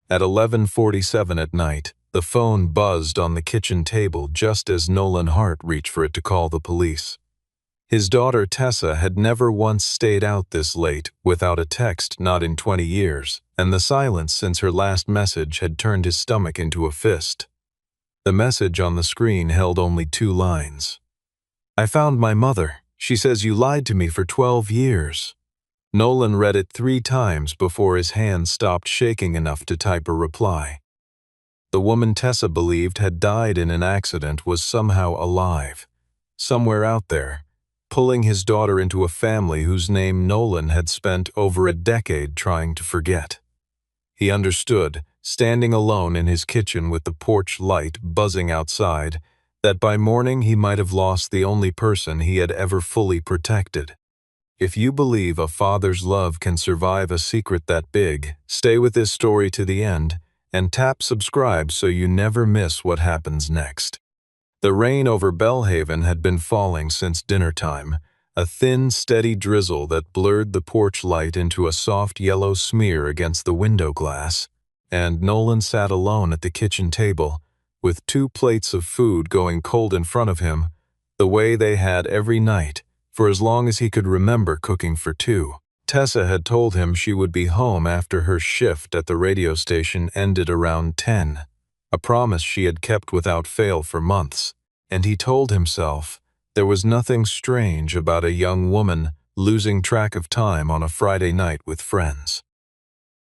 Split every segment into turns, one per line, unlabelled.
At 11:47 at night, the phone buzzed on the kitchen table just as Nolan Hart reached for it to call the police. His daughter Tessa had never once stayed out this late without a text, not in 20 years, and the silence since her last message had turned his stomach into a fist. The message on the screen held only 2 lines. "I found my mother. She says you lied to me for 12 years. Nolan read it 3 times before his hand stopped shaking enough to type a reply. The woman Tessa believed had died in an accident was somehow alive, somewhere out there, pulling his daughter into a family whose name Nolan had spent over a decade trying to forget. He understood, standing alone in his kitchen with the porch light buzzing outside, that by morning he might have lost the only person he had ever fully protected. If you believe a father's love can survive a secret that big, stay with this story to the end and tap subscribe so you never miss what happens next. The rain over Belhaven had been falling since dinner time, a thin, steady drizzle that blurred the porch light into a soft yellow smear against the window glass, and Nolan sat alone at the kitchen table, with 2 plates of food going cold in front of him, the way they had every night, for as long as he could remember cooking for 2. Tessa had told him she would be home after her shift at the radio station ended around 10, a promise she had kept without fail for months, and he told himself there was nothing strange about a young woman losing track of time on a Friday night with friends.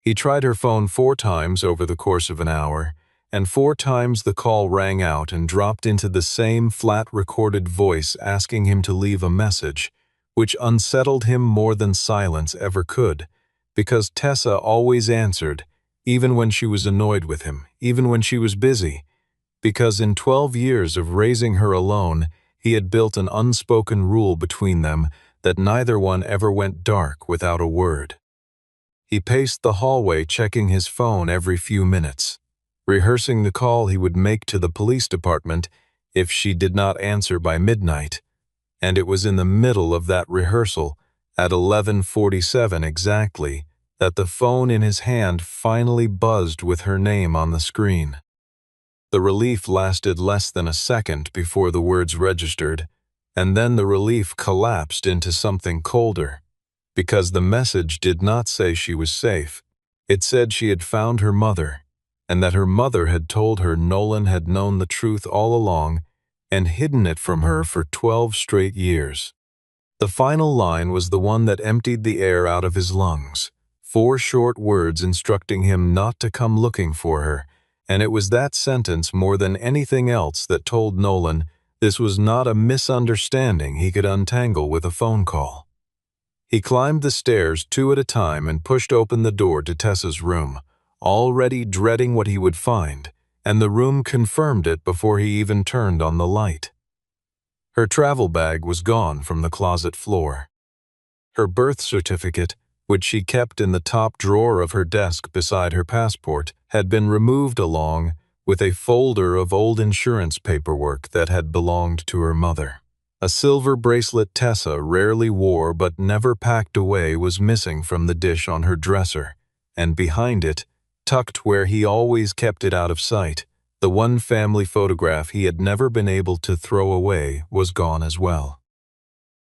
He tried her phone 4 times over the course of an hour, and 4 times the call rang out and dropped into the same flat recorded voice asking him to leave a message, which unsettled him more than silence ever could, because Tessa always answered, even when she was annoyed with him, even when she was busy, because in 12 years of raising her alone, he had built an unspoken rule between them that neither one ever went dark without a word. He paced the hallway checking his phone every few minutes, rehearsing the call he would make to the police department if she did not answer by midnight, and it was in the middle of that rehearsal, at 11:47 exactly, that the phone in his hand finally buzzed with her name on the screen. The relief lasted less than a second before the words registered, and then the relief collapsed into something colder, because the message did not say she was safe. It said she had found her mother, and that her mother had told her Nolan had known the truth all along and hidden it from her for 12 straight years. The final line was the one that emptied the air out of his lungs, 4 short words instructing him not to come looking for her, and it was that sentence more than anything else that told Nolan this was not a misunderstanding he could untangle with a phone call. He climbed the stairs 2 at a time and pushed open the door to Tessa's room, already dreading what he would find, and the room confirmed it before he even turned on the light. Her travel bag was gone from the closet floor. Her birth certificate, which she kept in the top drawer of her desk beside her passport, had been removed along with a folder of old insurance paperwork that had belonged to her mother. A silver bracelet Tessa rarely wore but never packed away was missing from the dish on her dresser, and behind it, tucked where he always kept it out of sight, the one family photograph he had never been able to throw away was gone as well.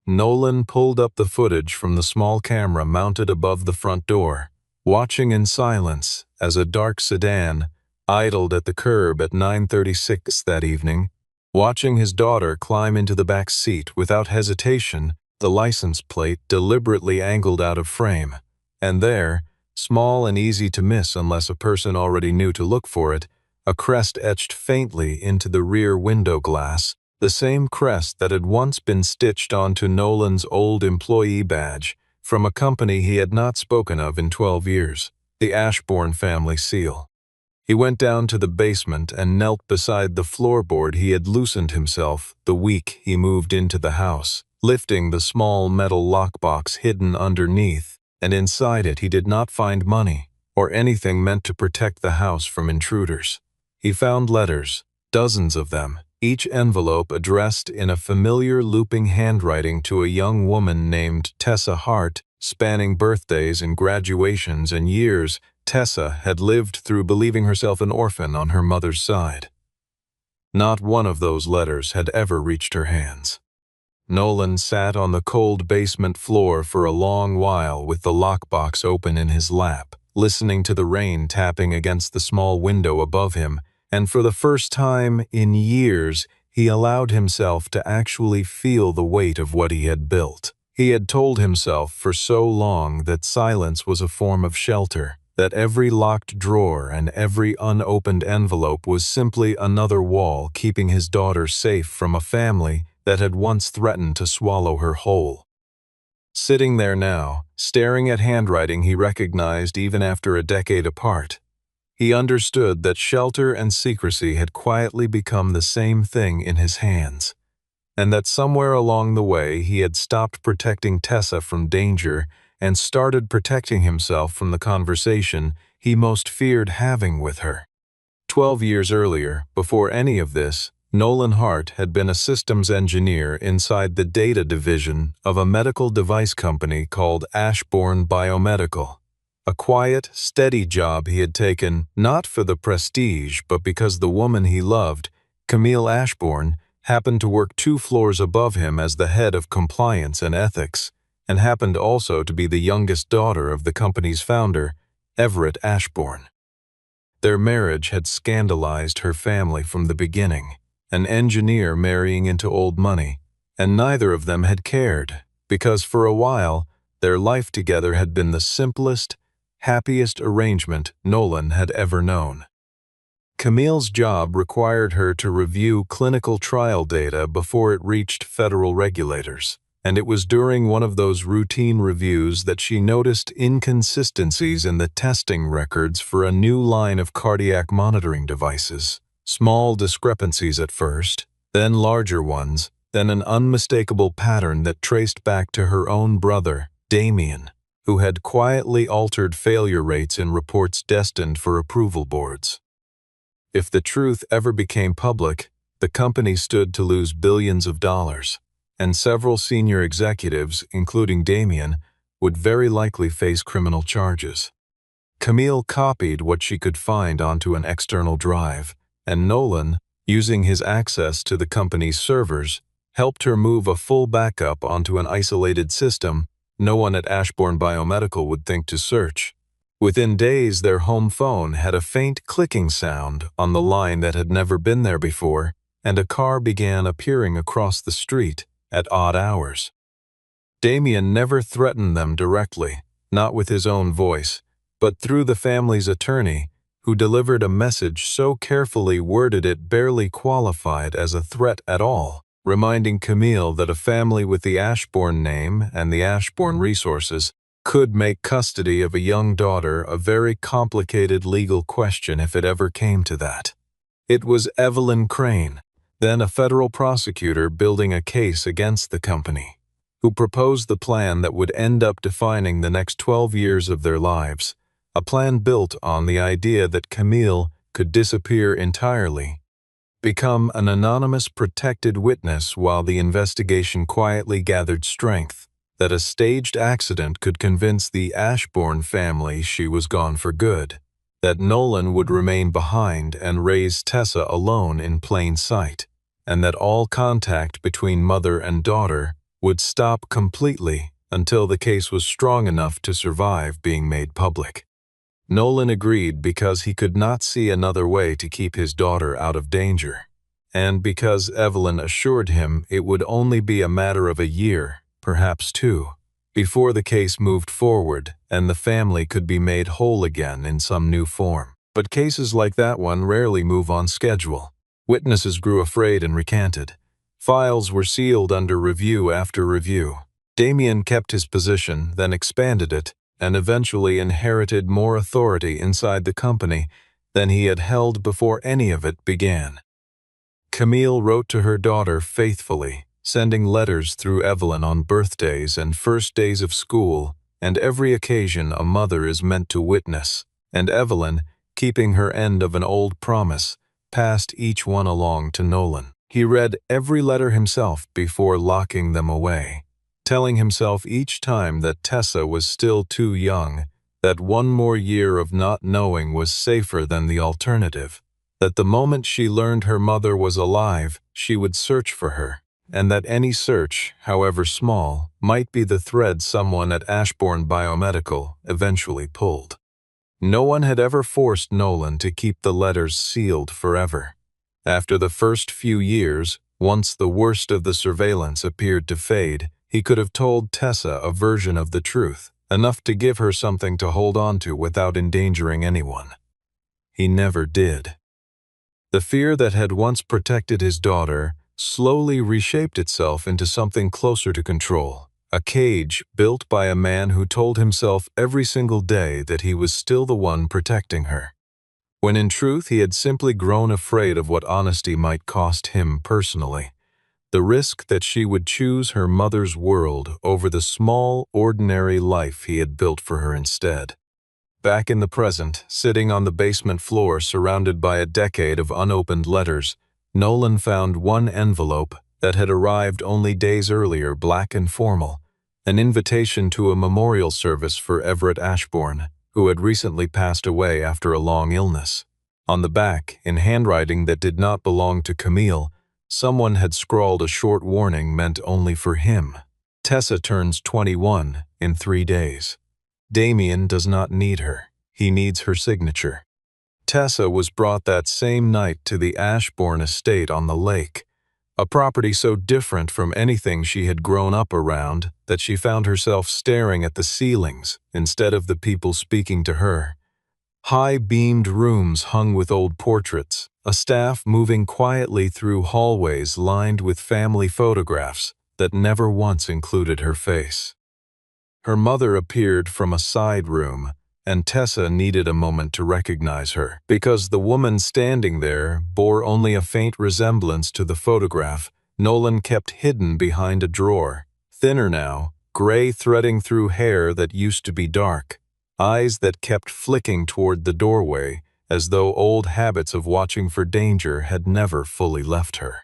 Nolan pulled up the footage from the small camera mounted above the front door, watching in silence as a dark sedan idled at the curb at 9:36 that evening, watching his daughter climb into the back seat without hesitation, the license plate deliberately angled out of frame, and there, small and easy to miss unless a person already knew to look for it, a crest etched faintly into the rear window glass, the same crest that had once been stitched onto Nolan's old employee badge from a company he had not spoken of in 12 years, the Ashbourne family seal. He went down to the basement and knelt beside the floorboard he had loosened himself the week he moved into the house, lifting the small metal lockbox hidden underneath, and inside it he did not find money or anything meant to protect the house from intruders. He found letters, dozens of them, each envelope addressed in a familiar looping handwriting to a young woman named Tessa Hart, spanning birthdays and graduations and years Tessa had lived through believing herself an orphan on her mother's side. Not one of those letters had ever reached her hands. Nolan sat on the cold basement floor for a long while with the lockbox open in his lap, listening to the rain tapping against the small window above him, and for the first time in years, he allowed himself to actually feel the weight of what he had built. He had told himself for so long that silence was a form of shelter, that every locked drawer and every unopened envelope was simply another wall keeping his daughter safe from a family that had once threatened to swallow her whole. Sitting there now, staring at handwriting he recognized even after a decade apart, he understood that shelter and secrecy had quietly become the same thing in his hands, and that somewhere along the way he had stopped protecting Tessa from danger and started protecting himself from the conversation he most feared having with her. 12 years earlier, before any of this, Nolan Hart had been a systems engineer inside the data division of a medical device company called Ashbourne Biomedical. A quiet, steady job he had taken not for the prestige but because the woman he loved, Camille Ashbourne, happened to work 2 floors above him as the head of compliance and ethics, and happened also to be the youngest daughter of the company's founder, Everett Ashbourne. Their marriage had scandalized her family from the beginning, an engineer marrying into old money, and neither of them had cared, because for a while their life together had been the simplest, happiest arrangement Nolan had ever known. Camille's job required her to review clinical trial data before it reached federal regulators, and it was during one of those routine reviews that she noticed inconsistencies in the testing records for a new line of cardiac monitoring devices. Small discrepancies at first, then larger ones, then an unmistakable pattern that traced back to her own brother, Damien, who had quietly altered failure rates in reports destined for approval boards. If the truth ever became public, the company stood to lose billions of dollars, and several senior executives, including Damien, would very likely face criminal charges. Camille copied what she could find onto an external drive, and Nolan, using his access to the company's servers, helped her move a full backup onto an isolated system no one at Ashbourne Biomedical would think to search. Within days, their home phone had a faint clicking sound on the line that had never been there before, and a car began appearing across the street at odd hours. Damien never threatened them directly, not with his own voice, but through the family's attorney, who delivered a message so carefully worded it barely qualified as a threat at all, reminding Camille that a family with the Ashbourne name and the Ashbourne resources could make custody of a young daughter a very complicated legal question if it ever came to that. It was Evelyn Crane, then a federal prosecutor building a case against the company, who proposed the plan that would end up defining the next 12 years of their lives, a plan built on the idea that Camille could disappear entirely, become an anonymous protected witness while the investigation quietly gathered strength, that a staged accident could convince the Ashbourne family she was gone for good, that Nolan would remain behind and raise Tessa alone in plain sight, and that all contact between mother and daughter would stop completely until the case was strong enough to survive being made public. Nolan agreed because he could not see another way to keep his daughter out of danger, and because Evelyn assured him it would only be a matter of a year, perhaps 2, before the case moved forward and the family could be made whole again in some new form. But cases like that one rarely move on schedule. Witnesses grew afraid and recanted. Files were sealed under review after review. Damien kept his position, then expanded it, and eventually inherited more authority inside the company than he had held before any of it began. Camille wrote to her daughter faithfully, sending letters through Evelyn on birthdays and first days of school, and every occasion a mother is meant to witness, and Evelyn, keeping her end of an old promise, passed each one along to Nolan. He read every letter himself before locking them away, telling himself each time that Tessa was still too young, that one more year of not knowing was safer than the alternative, that the moment she learned her mother was alive, she would search for her, and that any search, however small, might be the thread someone at Ashbourne Biomedical eventually pulled. No one had ever forced Nolan to keep the letters sealed forever. After the first few years, once the worst of the surveillance appeared to fade, he could have told Tessa a version of the truth, enough to give her something to hold on to without endangering anyone. He never did. The fear that had once protected his daughter slowly reshaped itself into something closer to control, a cage built by a man who told himself every single day that he was still the one protecting her, when in truth he had simply grown afraid of what honesty might cost him personally. The risk that she would choose her mother's world over the small, ordinary life he had built for her instead. Back in the present, sitting on the basement floor surrounded by a decade of unopened letters, Nolan found one envelope that had arrived only days earlier, black and formal, an invitation to a memorial service for Everett Ashbourne, who had recently passed away after a long illness. On the back, in handwriting that did not belong to Camille, someone had scrawled a short warning meant only for him. Tessa turns 21 in 3 days. Damien does not need her. He needs her signature. Tessa was brought that same night to the Ashbourne estate on the lake, a property so different from anything she had grown up around that she found herself staring at the ceilings instead of the people speaking to her. High-beamed rooms hung with old portraits, a staff moving quietly through hallways lined with family photographs that never once included her face. Her mother appeared from a side room, and Tessa needed a moment to recognize her, because the woman standing there bore only a faint resemblance to the photograph Nolan kept hidden behind a drawer, thinner now, gray threading through hair that used to be dark, eyes that kept flicking toward the doorway as though old habits of watching for danger had never fully left her.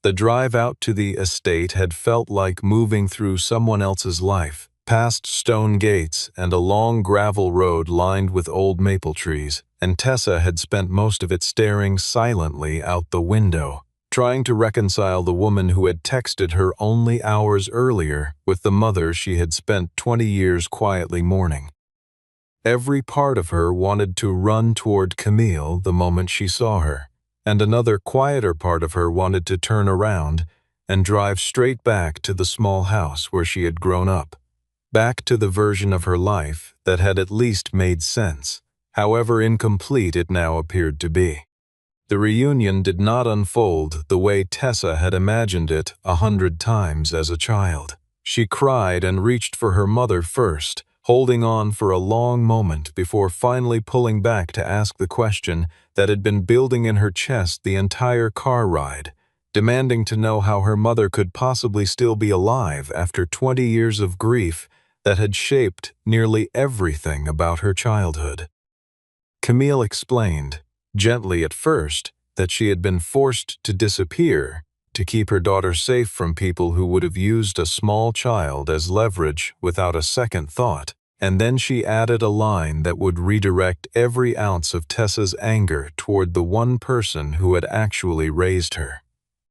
The drive out to the estate had felt like moving through someone else's life, past stone gates and a long gravel road lined with old maple trees, and Tessa had spent most of it staring silently out the window, trying to reconcile the woman who had texted her only hours earlier with the mother she had spent 20 years quietly mourning. Every part of her wanted to run toward Camille the moment she saw her, and another quieter part of her wanted to turn around and drive straight back to the small house where she had grown up, back to the version of her life that had at least made sense, however incomplete it now appeared to be. The reunion did not unfold the way Tessa had imagined it 100 times as a child. She cried and reached for her mother first, holding on for a long moment before finally pulling back to ask the question that had been building in her chest the entire car ride, demanding to know how her mother could possibly still be alive after 20 years of grief that had shaped nearly everything about her childhood. Camille explained, gently at first, that she had been forced to disappear to keep her daughter safe from people who would have used a small child as leverage without a second thought, and then she added a line that would redirect every ounce of Tessa's anger toward the one person who had actually raised her.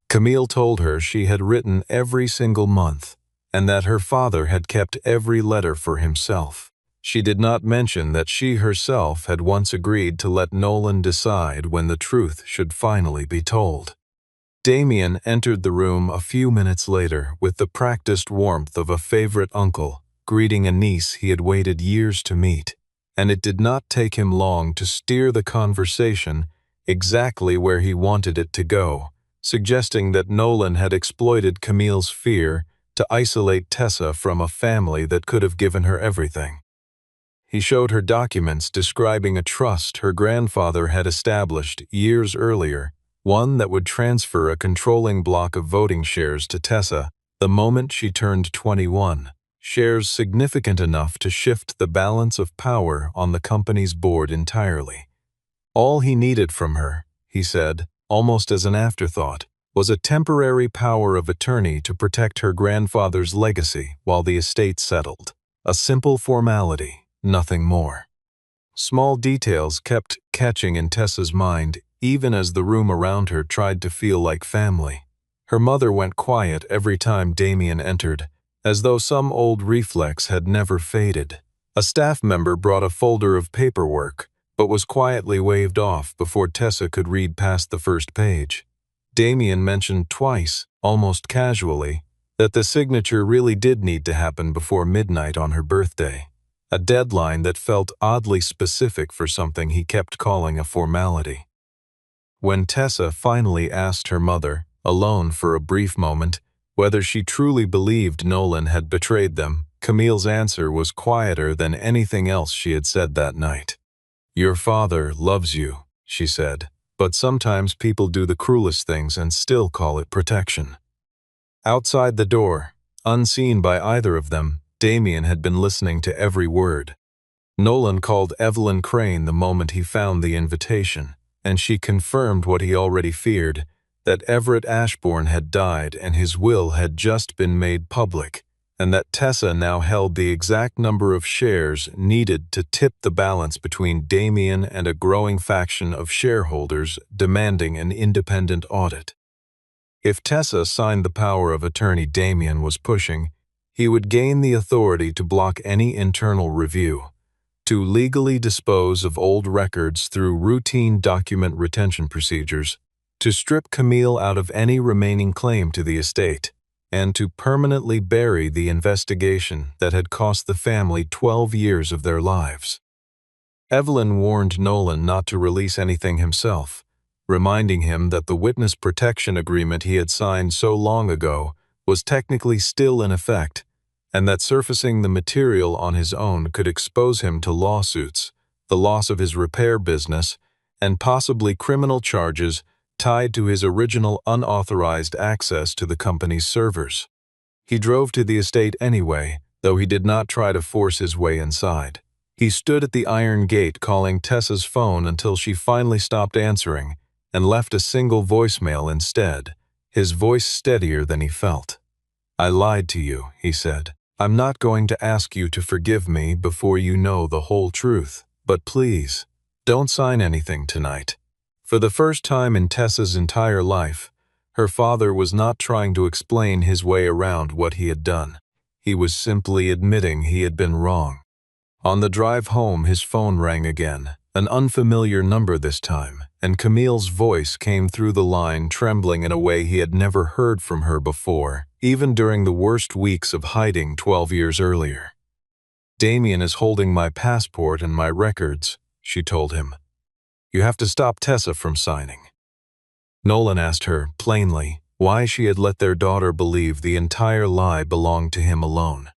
Camille told her she had written every single month, and that her father had kept every letter for himself. She did not mention that she herself had once agreed to let Nolan decide when the truth should finally be told. Damien entered the room a few minutes later with the practiced warmth of a favorite uncle, greeting a niece he had waited years to meet, and it did not take him long to steer the conversation exactly where he wanted it to go, suggesting that Nolan had exploited Camille's fear to isolate Tessa from a family that could have given her everything. He showed her documents describing a trust her grandfather had established years earlier, one that would transfer a controlling block of voting shares to Tessa the moment she turned 21, shares significant enough to shift the balance of power on the company's board entirely. All he needed from her, he said, almost as an afterthought, was a temporary power of attorney to protect her grandfather's legacy while the estate settled. A simple formality, nothing more. Small details kept catching in Tessa's mind, even as the room around her tried to feel like family. Her mother went quiet every time Damien entered, as though some old reflex had never faded. A staff member brought a folder of paperwork, but was quietly waved off before Tessa could read past the first page. Damien mentioned twice, almost casually, that the signature really did need to happen before midnight on her birthday, a deadline that felt oddly specific for something he kept calling a formality. When Tessa finally asked her mother, alone for a brief moment, whether she truly believed Nolan had betrayed them, Camille's answer was quieter than anything else she had said that night. "Your father loves you," she said, "but sometimes people do the cruelest things and still call it protection." Outside the door, unseen by either of them, Damien had been listening to every word. Nolan called Evelyn Crane the moment he found the invitation, and she confirmed what he already feared, that Everett Ashbourne had died and his will had just been made public, and that Tessa now held the exact number of shares needed to tip the balance between Damien and a growing faction of shareholders demanding an independent audit. If Tessa signed the power of attorney Damien was pushing, he would gain the authority to block any internal review, to legally dispose of old records through routine document retention procedures, to strip Camille out of any remaining claim to the estate, and to permanently bury the investigation that had cost the family 12 years of their lives. Evelyn warned Nolan not to release anything himself, reminding him that the witness protection agreement he had signed so long ago was technically still in effect, and that surfacing the material on his own could expose him to lawsuits, the loss of his repair business, and possibly criminal charges tied to his original unauthorized access to the company's servers. He drove to the estate anyway, though he did not try to force his way inside. He stood at the iron gate calling Tessa's phone until she finally stopped answering and left a single voicemail instead, his voice steadier than he felt. "I lied to you," he said. "I'm not going to ask you to forgive me before you know the whole truth, but please, don't sign anything tonight." For the first time in Tessa's entire life, her father was not trying to explain his way around what he had done. He was simply admitting he had been wrong. On the drive home, his phone rang again, an unfamiliar number this time, and Camille's voice came through the line trembling in a way he had never heard from her before, even during the worst weeks of hiding 12 years earlier. "Damien is holding my passport and my records," she told him. "You have to stop Tessa from signing." Nolan asked her, plainly, why she had let their daughter believe the entire lie belonged to him alone.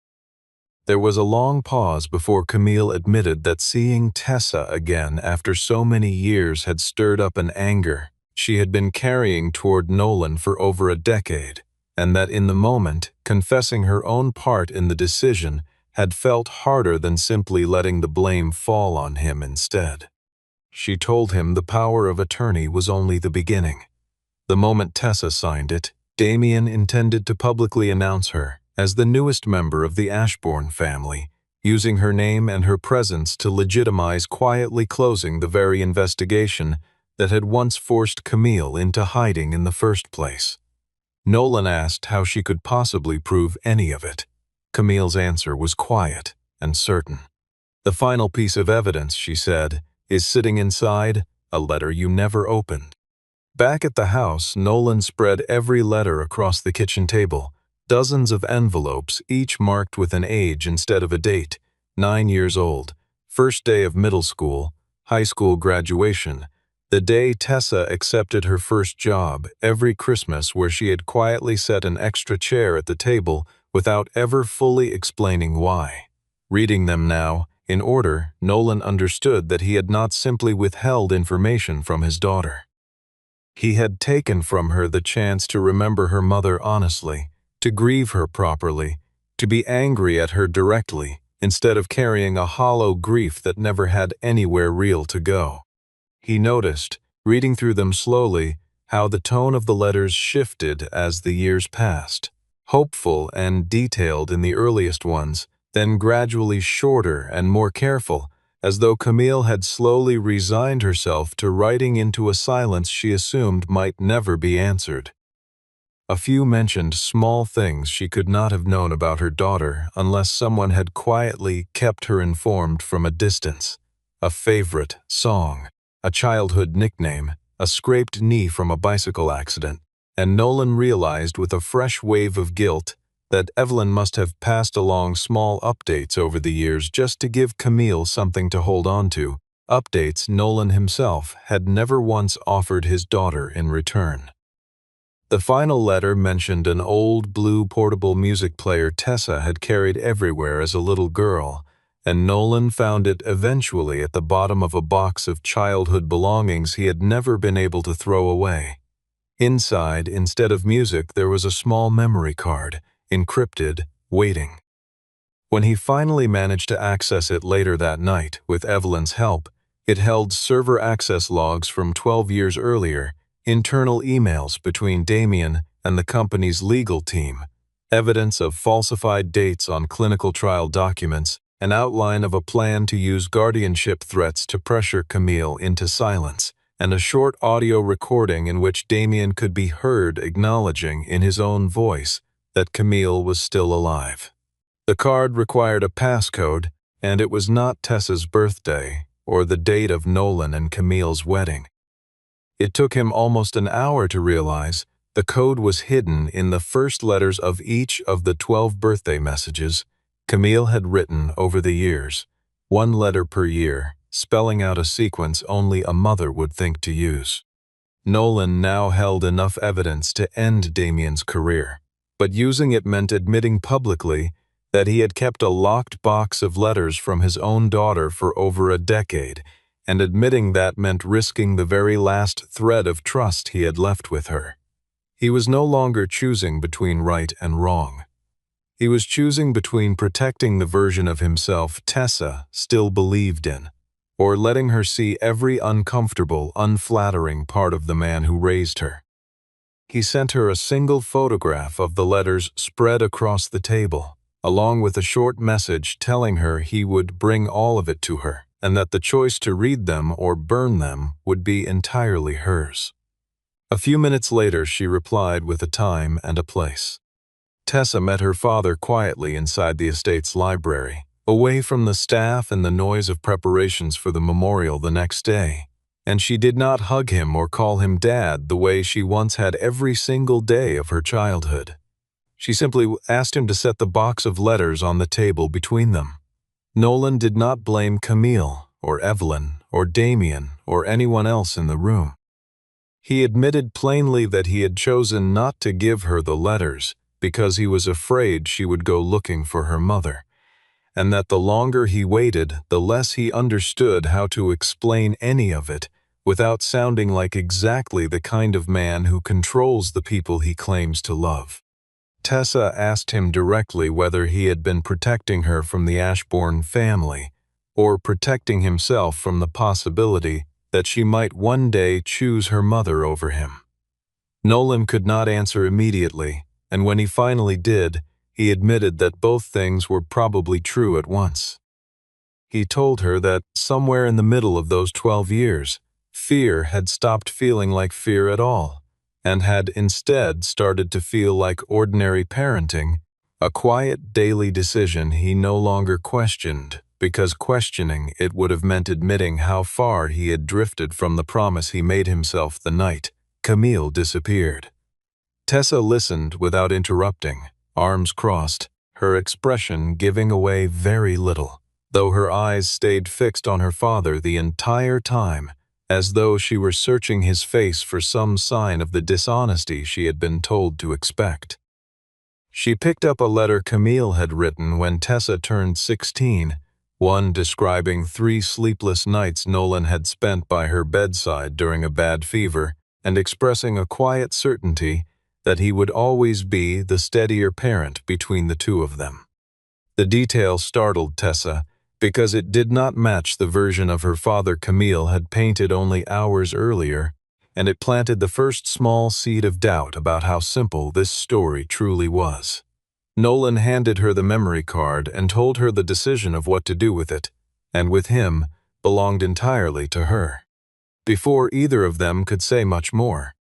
There was a long pause before Camille admitted that seeing Tessa again after so many years had stirred up an anger she had been carrying toward Nolan for over a decade, and that in the moment, confessing her own part in the decision had felt harder than simply letting the blame fall on him instead. She told him the power of attorney was only the beginning. The moment Tessa signed it, Damien intended to publicly announce her as the newest member of the Ashbourne family, using her name and her presence to legitimize quietly closing the very investigation that had once forced Camille into hiding in the first place. Nolan asked how she could possibly prove any of it. Camille's answer was quiet and certain. "The final piece of evidence," she said, "is sitting inside a letter you never opened." Back at the house, Nolan spread every letter across the kitchen table, dozens of envelopes, each marked with an age instead of a date: 9 years old, first day of middle school, high school graduation, the day Tessa accepted her first job, every Christmas where she had quietly set an extra chair at the table without ever fully explaining why. Reading them now, in order, Nolan understood that he had not simply withheld information from his daughter. He had taken from her the chance to remember her mother honestly, to grieve her properly, to be angry at her directly, instead of carrying a hollow grief that never had anywhere real to go. He noticed, reading through them slowly, how the tone of the letters shifted as the years passed. Hopeful and detailed in the earliest ones, then gradually shorter and more careful, as though Camille had slowly resigned herself to writing into a silence she assumed might never be answered. A few mentioned small things she could not have known about her daughter unless someone had quietly kept her informed from a distance. A favorite song, a childhood nickname, a scraped knee from a bicycle accident, and Nolan realized with a fresh wave of guilt that Evelyn must have passed along small updates over the years just to give Camille something to hold on to, updates Nolan himself had never once offered his daughter in return. The final letter mentioned an old blue portable music player Tessa had carried everywhere as a little girl, and Nolan found it eventually at the bottom of a box of childhood belongings he had never been able to throw away. Inside, instead of music, there was a small memory card, encrypted, waiting. When he finally managed to access it later that night, with Evelyn's help, it held server access logs from 12 years earlier, internal emails between Damien and the company's legal team, evidence of falsified dates on clinical trial documents, an outline of a plan to use guardianship threats to pressure Camille into silence, and a short audio recording in which Damien could be heard acknowledging in his own voice that Camille was still alive. The card required a passcode, and it was not Tessa's birthday or the date of Nolan and Camille's wedding. It took him almost an hour to realize the code was hidden in the first letters of each of the 12 birthday messages Camille had written over the years, one letter per year, spelling out a sequence only a mother would think to use. Nolan now held enough evidence to end Damien's career, but using it meant admitting publicly that he had kept a locked box of letters from his own daughter for over a decade, and admitting that meant risking the very last thread of trust he had left with her. He was no longer choosing between right and wrong. He was choosing between protecting the version of himself Tessa still believed in, or letting her see every uncomfortable, unflattering part of the man who raised her. He sent her a single photograph of the letters spread across the table, along with a short message telling her he would bring all of it to her, and that the choice to read them or burn them would be entirely hers. A few minutes later, she replied with a time and a place. Tessa met her father quietly inside the estate's library, away from the staff and the noise of preparations for the memorial the next day, and she did not hug him or call him Dad the way she once had every single day of her childhood. She simply asked him to set the box of letters on the table between them. Nolan did not blame Camille or Evelyn or Damien or anyone else in the room. He admitted plainly that he had chosen not to give her the letters because he was afraid she would go looking for her mother, and that the longer he waited, the less he understood how to explain any of it without sounding like exactly the kind of man who controls the people he claims to love. Tessa asked him directly whether he had been protecting her from the Ashbourne family, or protecting himself from the possibility that she might one day choose her mother over him. Nolan could not answer immediately, and when he finally did, he admitted that both things were probably true at once. He told her that somewhere in the middle of those 12 years, fear had stopped feeling like fear at all, and had instead started to feel like ordinary parenting, a quiet daily decision he no longer questioned, because questioning it would have meant admitting how far he had drifted from the promise he made himself the night Camille disappeared. Tessa listened without interrupting, arms crossed, her expression giving away very little, though her eyes stayed fixed on her father the entire time, as though she were searching his face for some sign of the dishonesty she had been told to expect. She picked up a letter Camille had written when Tessa turned 16, one describing 3 sleepless nights Nolan had spent by her bedside during a bad fever, and expressing a quiet certainty that he would always be the steadier parent between the two of them. The detail startled Tessa, because it did not match the version of her father Camille had painted only hours earlier, and it planted the first small seed of doubt about how simple this story truly was. Nolan handed her the memory card and told her the decision of what to do with it, and with him, belonged entirely to her. Before either of them could say much more,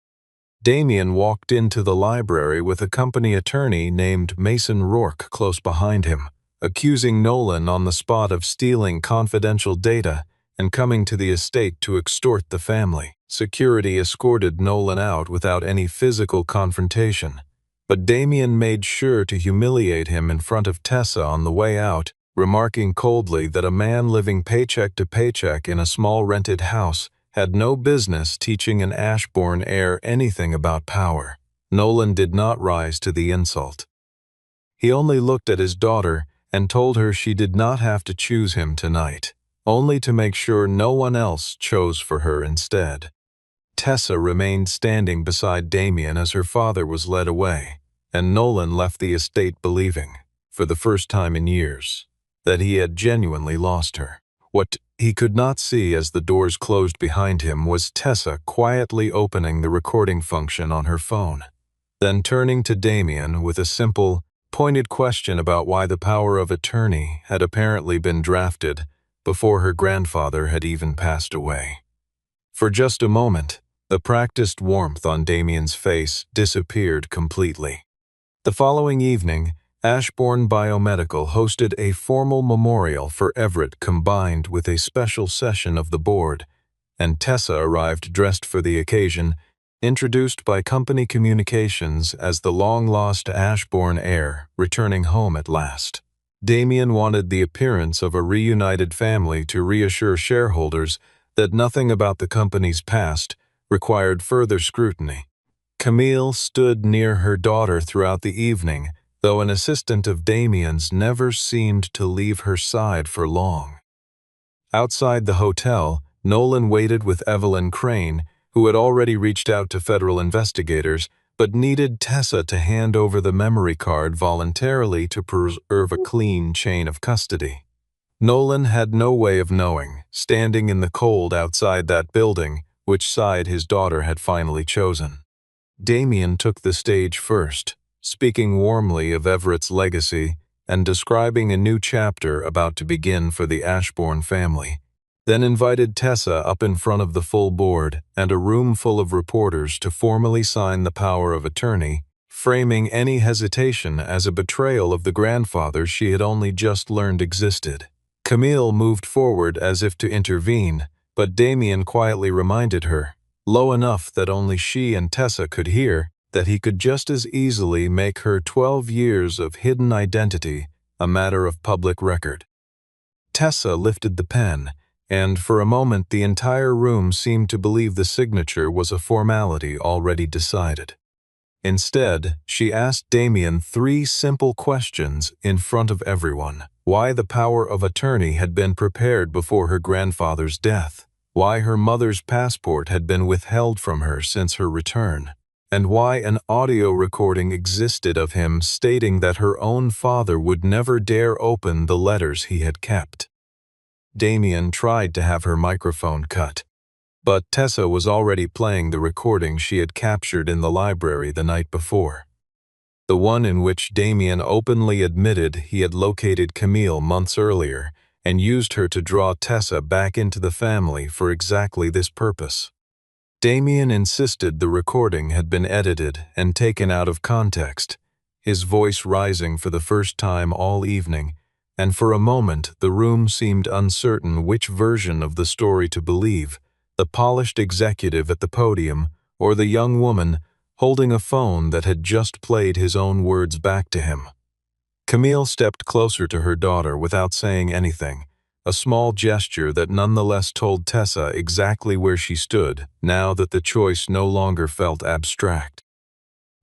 Damien walked into the library with a company attorney named Mason Rourke close behind him, accusing Nolan on the spot of stealing confidential data and coming to the estate to extort the family. Security escorted Nolan out without any physical confrontation, but Damien made sure to humiliate him in front of Tessa on the way out, remarking coldly that a man living paycheck to paycheck in a small rented house had no business teaching an Ashbourne heir anything about power. Nolan did not rise to the insult. He only looked at his daughter and told her she did not have to choose him tonight, only to make sure no one else chose for her instead. Tessa remained standing beside Damien as her father was led away, and Nolan left the estate believing, for the first time in years, that he had genuinely lost her. What he could not see as the doors closed behind him was Tessa quietly opening the recording function on her phone, then turning to Damien with a simple, pointed question about why the power of attorney had apparently been drafted before her grandfather had even passed away. For just a moment, the practiced warmth on Damien's face disappeared completely. The following evening, Ashbourne Biomedical hosted a formal memorial for Everett combined with a special session of the board, and Tessa arrived dressed for the occasion, introduced by company communications as the long-lost Ashbourne heir returning home at last. Damien wanted the appearance of a reunited family to reassure shareholders that nothing about the company's past required further scrutiny. Camille stood near her daughter throughout the evening, though an assistant of Damien's never seemed to leave her side for long. Outside the hotel, Nolan waited with Evelyn Crane, who had already reached out to federal investigators, but needed Tessa to hand over the memory card voluntarily to preserve a clean chain of custody. Nolan had no way of knowing, standing in the cold outside that building, which side his daughter had finally chosen. Damien took the stage first, speaking warmly of Everett's legacy and describing a new chapter about to begin for the Ashbourne family, then invited Tessa up in front of the full board and a room full of reporters to formally sign the power of attorney, framing any hesitation as a betrayal of the grandfather she had only just learned existed. Camille moved forward as if to intervene, but Damien quietly reminded her, low enough that only she and Tessa could hear, that he could just as easily make her 12 years of hidden identity a matter of public record. Tessa lifted the pen, and for a moment the entire room seemed to believe the signature was a formality already decided. Instead, she asked Damien 3 simple questions in front of everyone. Why the power of attorney had been prepared before her grandfather's death, why her mother's passport had been withheld from her since her return, and why an audio recording existed of him stating that her own father would never dare open the letters he had kept. Damien tried to have her microphone cut, but Tessa was already playing the recording she had captured in the library the night before. The one in which Damien openly admitted he had located Camille months earlier and used her to draw Tessa back into the family for exactly this purpose. Damien insisted the recording had been edited and taken out of context, his voice rising for the first time all evening, and for a moment the room seemed uncertain which version of the story to believe, the polished executive at the podium or the young woman holding a phone that had just played his own words back to him. Camille stepped closer to her daughter without saying anything, a small gesture that nonetheless told Tessa exactly where she stood, now that the choice no longer felt abstract.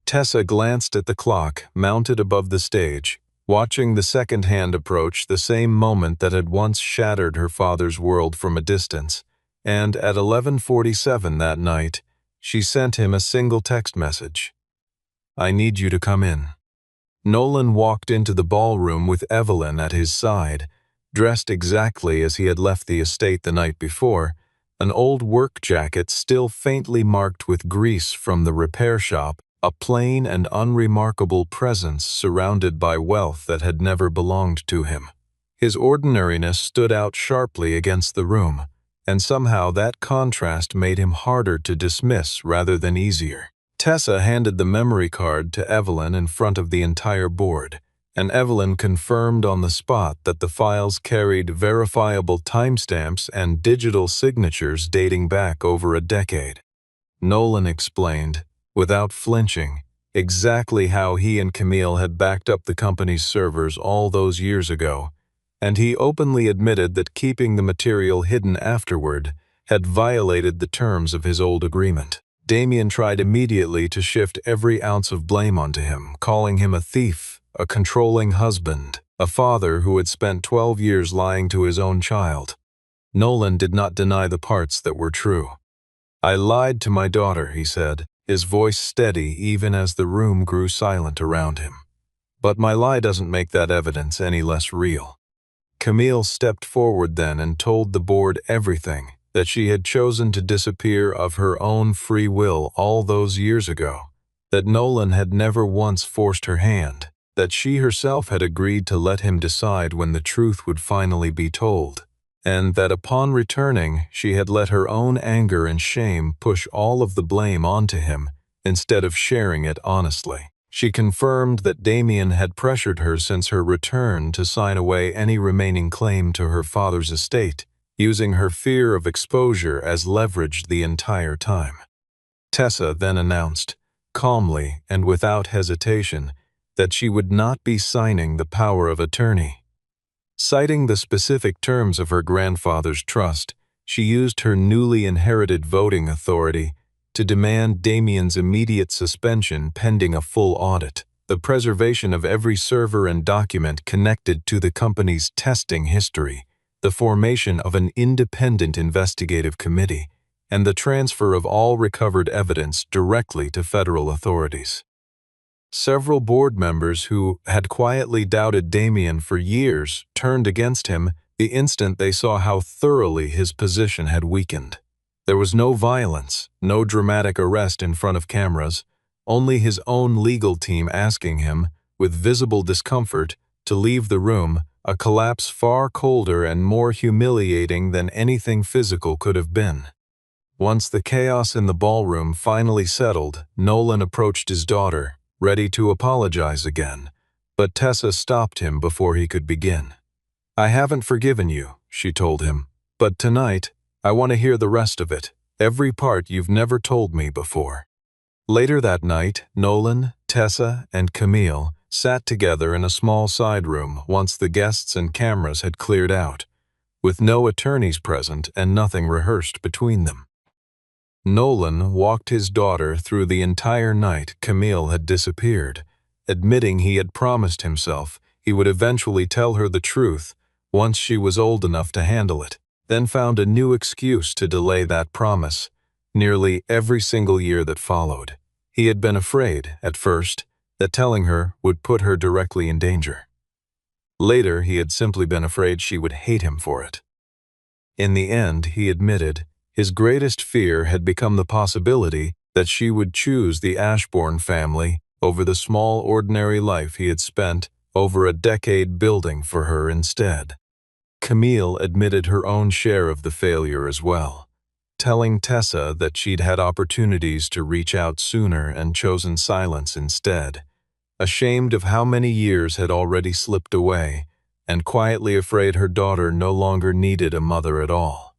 Tessa glanced at the clock mounted above the stage, watching the second hand approach the same moment that had once shattered her father's world from a distance, and at 11:47 that night, she sent him a single text message. "I need you to come in." Nolan walked into the ballroom with Evelyn at his side, dressed exactly as he had left the estate the night before, an old work jacket still faintly marked with grease from the repair shop, a plain and unremarkable presence surrounded by wealth that had never belonged to him. His ordinariness stood out sharply against the room, and somehow that contrast made him harder to dismiss rather than easier. Tessa handed the memory card to Evelyn in front of the entire board, and Evelyn confirmed on the spot that the files carried verifiable timestamps and digital signatures dating back over a decade. Nolan explained, without flinching, exactly how he and Camille had backed up the company's servers all those years ago, and he openly admitted that keeping the material hidden afterward had violated the terms of his old agreement. Damien tried immediately to shift every ounce of blame onto him, calling him a thief, a controlling husband, a father who had spent 12 years lying to his own child. Nolan did not deny the parts that were true. "I lied to my daughter," he said, his voice steady even as the room grew silent around him. "But my lie doesn't make that evidence any less real." Camille stepped forward then and told the board everything, that she had chosen to disappear of her own free will all those years ago, that Nolan had never once forced her hand, that she herself had agreed to let him decide when the truth would finally be told, and that upon returning she had let her own anger and shame push all of the blame onto him instead of sharing it honestly. She confirmed that Damien had pressured her since her return to sign away any remaining claim to her father's estate, using her fear of exposure as leverage the entire time. Tessa then announced, calmly and without hesitation, that she would not be signing the power of attorney. Citing the specific terms of her grandfather's trust, she used her newly inherited voting authority to demand Damien's immediate suspension pending a full audit, the preservation of every server and document connected to the company's testing history, the formation of an independent investigative committee, and the transfer of all recovered evidence directly to federal authorities. Several board members who had quietly doubted Damien for years turned against him the instant they saw how thoroughly his position had weakened. There was no violence, no dramatic arrest in front of cameras, only his own legal team asking him, with visible discomfort, to leave the room, a collapse far colder and more humiliating than anything physical could have been. Once the chaos in the ballroom finally settled, Nolan approached his daughter, ready to apologize again, but Tessa stopped him before he could begin. "I haven't forgiven you," she told him, "but tonight, I want to hear the rest of it, every part you've never told me before." Later that night, Nolan, Tessa, and Camille sat together in a small side room once the guests and cameras had cleared out, with no attorneys present and nothing rehearsed between them. Nolan walked his daughter through the entire night Camille had disappeared, admitting he had promised himself he would eventually tell her the truth once she was old enough to handle it, then found a new excuse to delay that promise nearly every single year that followed. He had been afraid, at first, that telling her would put her directly in danger. Later, he had simply been afraid she would hate him for it. In the end, he admitted, his greatest fear had become the possibility that she would choose the Ashbourne family over the small, ordinary life he had spent over a decade building for her instead. Camille admitted her own share of the failure as well, telling Tessa that she'd had opportunities to reach out sooner and chosen silence instead, ashamed of how many years had already slipped away, and quietly afraid her daughter no longer needed a mother at all.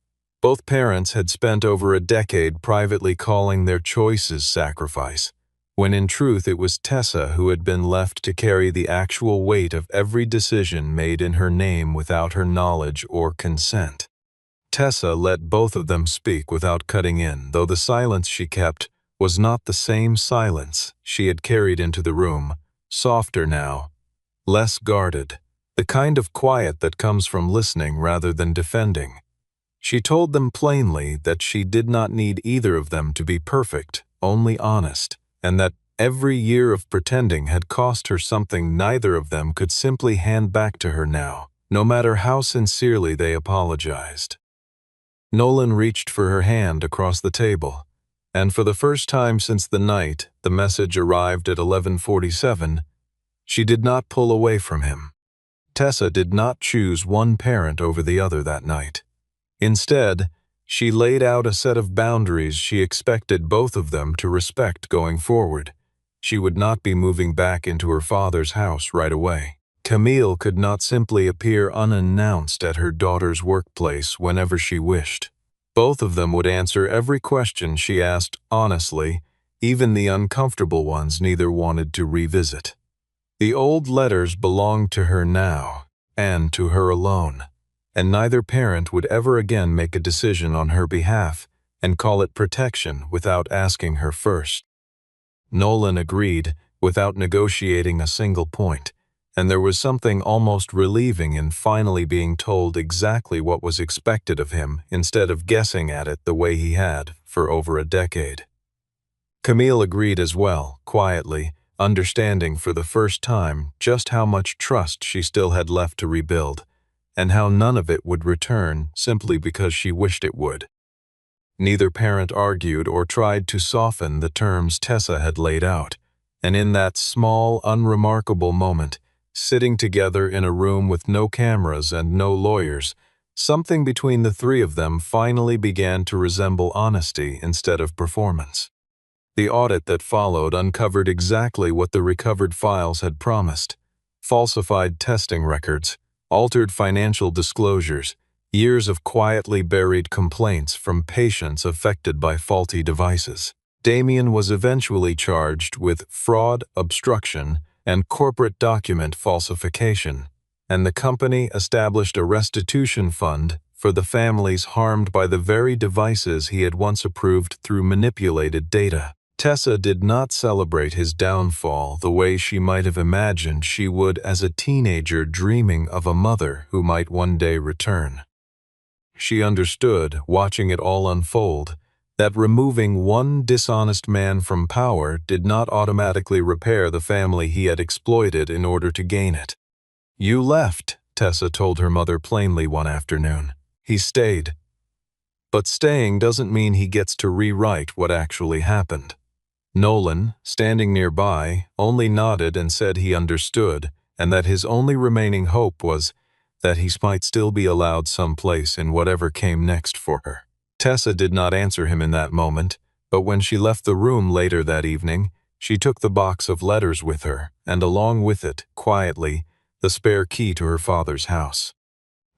Both parents had spent over a decade privately calling their choices sacrifice, when in truth it was Tessa who had been left to carry the actual weight of every decision made in her name without her knowledge or consent. Tessa let both of them speak without cutting in, though the silence she kept was not the same silence she had carried into the room, softer now, less guarded, the kind of quiet that comes from listening rather than defending. She told them plainly that she did not need either of them to be perfect, only honest, and that every year of pretending had cost her something neither of them could simply hand back to her now, no matter how sincerely they apologized. Nolan reached for her hand across the table, and for the first time since the night the message arrived at 11:47, she did not pull away from him. Tessa did not choose one parent over the other that night. Instead, she laid out a set of boundaries she expected both of them to respect going forward. She would not be moving back into her father's house right away. Camille could not simply appear unannounced at her daughter's workplace whenever she wished. Both of them would answer every question she asked honestly, even the uncomfortable ones neither wanted to revisit. The old letters belonged to her now, and to her alone, and neither parent would ever again make a decision on her behalf and call it protection without asking her first. Nolan agreed without negotiating a single point, and there was something almost relieving in finally being told exactly what was expected of him instead of guessing at it the way he had for over a decade. Camille agreed as well, quietly, understanding for the first time just how much trust she still had left to rebuild, and how none of it would return simply because she wished it would. Neither parent argued or tried to soften the terms Tessa had laid out, and in that small, unremarkable moment, sitting together in a room with no cameras and no lawyers, something between the three of them finally began to resemble honesty instead of performance. The audit that followed uncovered exactly what the recovered files had promised: falsified testing records, altered financial disclosures, years of quietly buried complaints from patients affected by faulty devices. Damien was eventually charged with fraud, obstruction, and corporate document falsification, and the company established a restitution fund for the families harmed by the very devices he had once approved through manipulated data. Tessa did not celebrate his downfall the way she might have imagined she would as a teenager dreaming of a mother who might one day return. She understood, watching it all unfold, that removing one dishonest man from power did not automatically repair the family he had exploited in order to gain it. "You left," Tessa told her mother plainly one afternoon. "He stayed. But staying doesn't mean he gets to rewrite what actually happened." Nolan, standing nearby, only nodded and said he understood, and that his only remaining hope was that he might still be allowed some place in whatever came next for her. Tessa did not answer him in that moment, but when she left the room later that evening, she took the box of letters with her, and along with it, quietly, the spare key to her father's house.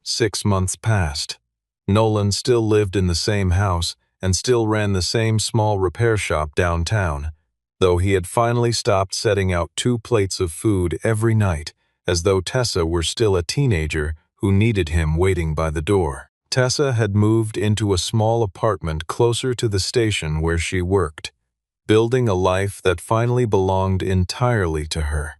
6 months passed. Nolan still lived in the same house and still ran the same small repair shop downtown, though he had finally stopped setting out 2 plates of food every night, as though Tessa were still a teenager who needed him waiting by the door. Tessa had moved into a small apartment closer to the station where she worked, building a life that finally belonged entirely to her,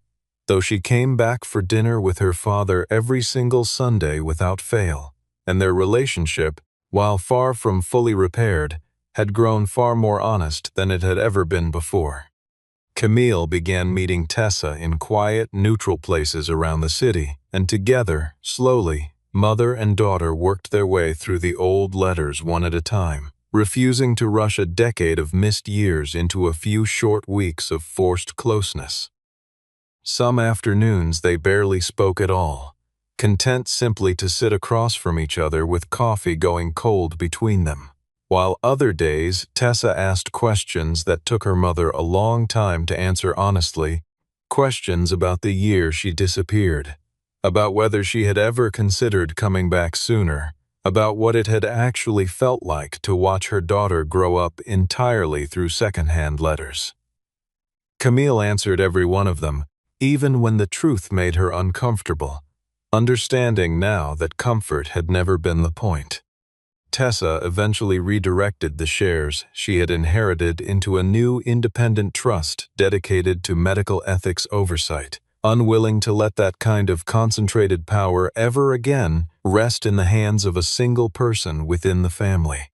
though she came back for dinner with her father every single Sunday without fail, and their relationship, while far from fully repaired, had grown far more honest than it had ever been before. Camille began meeting Tessa in quiet, neutral places around the city, and together, slowly, mother and daughter worked their way through the old letters one at a time, refusing to rush a decade of missed years into a few short weeks of forced closeness. Some afternoons they barely spoke at all, content simply to sit across from each other with coffee going cold between them, while other days Tessa asked questions that took her mother a long time to answer honestly, questions about the year she disappeared, about whether she had ever considered coming back sooner, about what it had actually felt like to watch her daughter grow up entirely through secondhand letters. Camille answered every one of them, even when the truth made her uncomfortable, understanding now that comfort had never been the point. Tessa eventually redirected the shares she had inherited into a new independent trust dedicated to medical ethics oversight, unwilling to let that kind of concentrated power ever again rest in the hands of a single person within the family.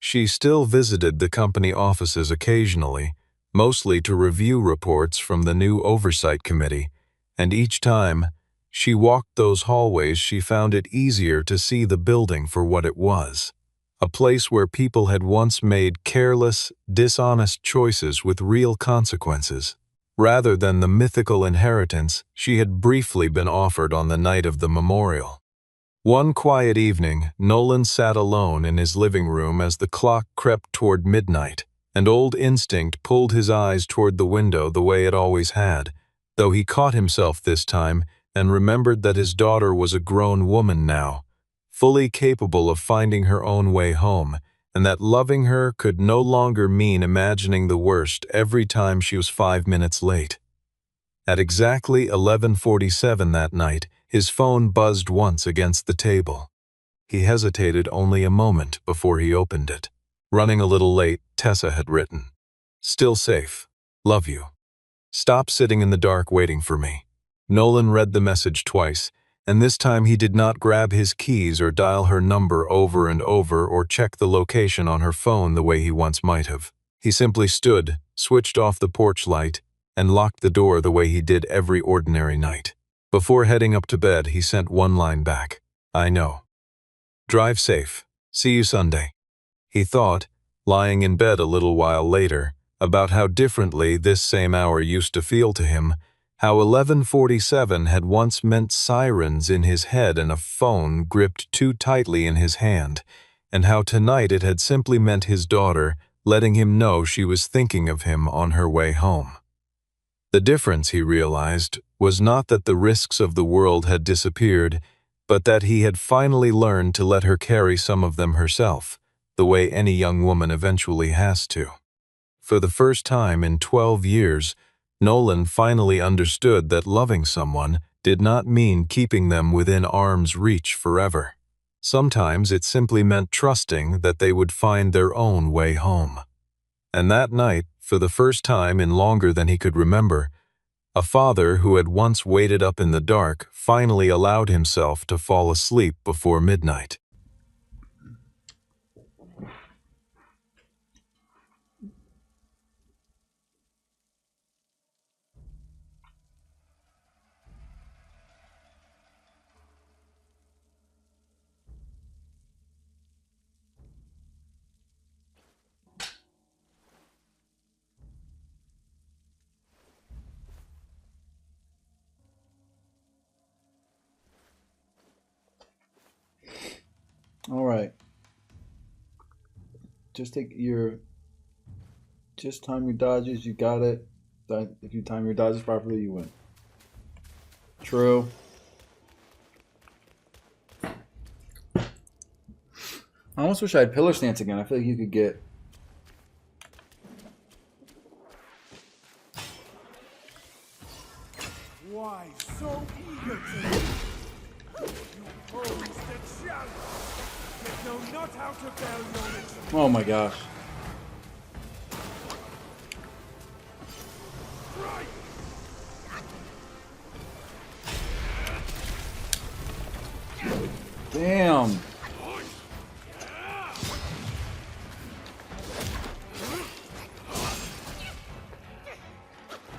She still visited the company offices occasionally, mostly to review reports from the new oversight committee, and each time she walked those hallways she found it easier to see the building for what it was: a place where people had once made careless, dishonest choices with real consequences, rather than the mythical inheritance she had briefly been offered on the night of the memorial. One quiet evening, Nolan sat alone in his living room as the clock crept toward midnight, and old instinct pulled his eyes toward the window the way it always had, though he caught himself this time and remembered that his daughter was a grown woman now, fully capable of finding her own way home, and that loving her could no longer mean imagining the worst every time she was 5 minutes late. At exactly 11:47 that night, his phone buzzed once against the table. He hesitated only a moment before he opened it. Running a little late, Tessa had written, "Still safe. Love you. Stop sitting in the dark waiting for me." Nolan read the message twice, and this time he did not grab his keys or dial her number over and over or check the location on her phone the way he once might have. He simply stood, switched off the porch light, and locked the door the way he did every ordinary night. Before heading up to bed, he sent one line back. "I know. Drive safe. See you Sunday." He thought, lying in bed a little while later, about how differently this same hour used to feel to him, how 11:47 had once meant sirens in his head and a phone gripped too tightly in his hand, and how tonight it had simply meant his daughter letting him know she was thinking of him on her way home. The difference, he realized, was not that the risks of the world had disappeared, but that he had finally learned to let her carry some of them herself, the way any young woman eventually has to. For the first time in 12 years, Nolan finally understood that loving someone did not mean keeping them within arm's reach forever. Sometimes it simply meant trusting that they would find their own way home. And that night, for the first time in longer than he could remember, a father who had once waited up in the dark finally allowed himself to fall asleep before midnight.
All right. Just time your dodges. You got it. If you time your dodges properly, you win. True. I almost wish I had pillar stance again. I feel like you could get.
Why so eager to leave? You pose the challenge, yet know not how to bear your retreat.
Oh my gosh.
Right.
Damn.